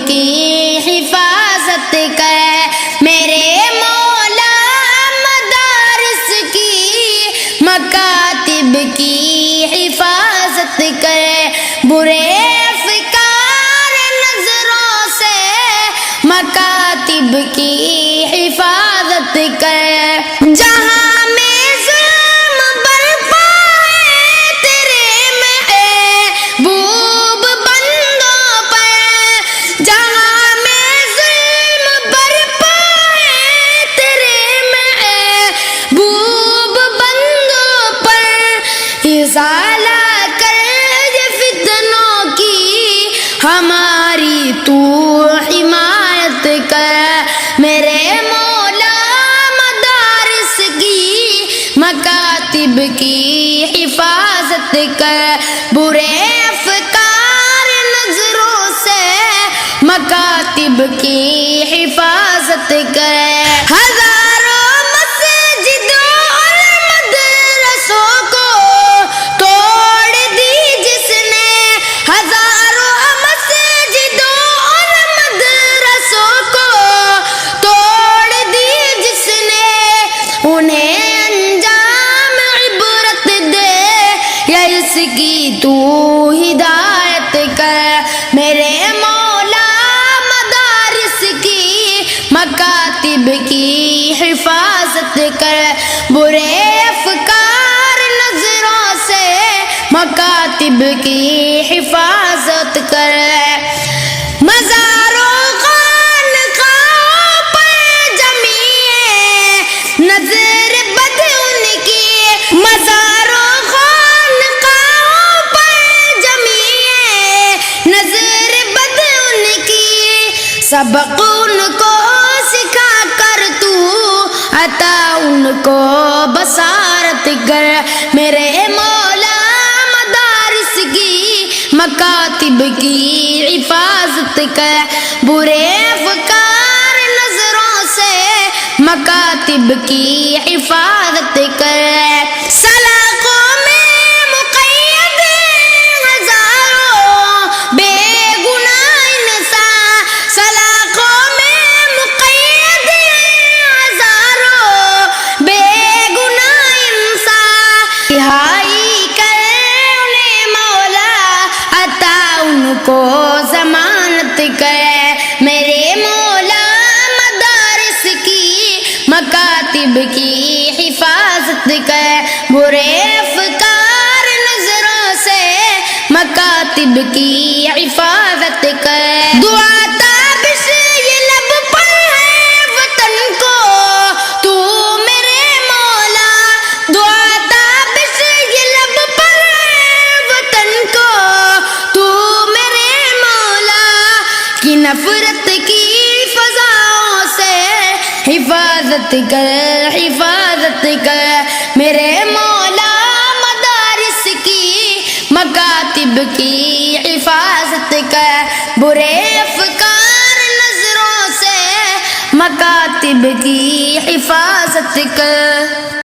کی حفاظت کرے میرے مولا، مدارس کی مکاتب کی حفاظت کرے، برے افکار نظروں سے مکاتب کی حفاظت کرے، جہاں میں ظلم برپا ہے تیرے محبوب بندوں پر، جہاں میں ظلم برپا ہے تیرے محبوب بندوں پر، ازالہ کر یہ فتنوں کی ہماری تو حمایت کر میرے مولا، مدارس کی مکاتب کی حفاظت کر، برے افکار نظروں سے مکاتب کی حفاظت کر، ہزاروں مسجدوں اور مدرسوں کو توڑ دی جس نے، ہزاروں مسجدوں اور مدرسوں کو توڑ دی جس نے، انہیں انجام عبرت دے یا اس کی تو ہدایت کر میرے مولا، مدارس کی مکاتب کی حفاظت کر، برے افکار نظروں سے مکاتب کی حفاظت کر، مزاروں خانقاہوں پر جمی نظر بد ان کی، مزاروں خانقاہوں پر جمی نظر بد ان کی، سبق ان کو سکھا کر تو عطا ان کو بصارت کر میرے مولا، مدارس کی مکاتب کی حفاظت کر، برے افکار نظروں سے مکاتب کی حفاظت کر، سلاخوں میں مقید ہزاروں بے گناہ انسان، سلاخوں میں مقید ہزاروں بے گناہ انسان، رہائی کر انہیں مولا، عطا ان کو ضمانت کر میرے مولا، مدارس کی مکاتب کی حفاظت کر، برے افکار نظروں سے مکاتب کی حفاظت کر، دعا تابش یہ لب پر ہے وطن کو تو میرے مولا، دعا تابش یہ لب پر ہے وطن کو تو میرے مولا، کہ نفرت کی فضاؤں سے حفاظت کر، حفاظت کر میرے مولا، مدارس کی مکاتب کی حفاظت کر، برے افکار نظروں سے مکاتب کی حفاظت کر۔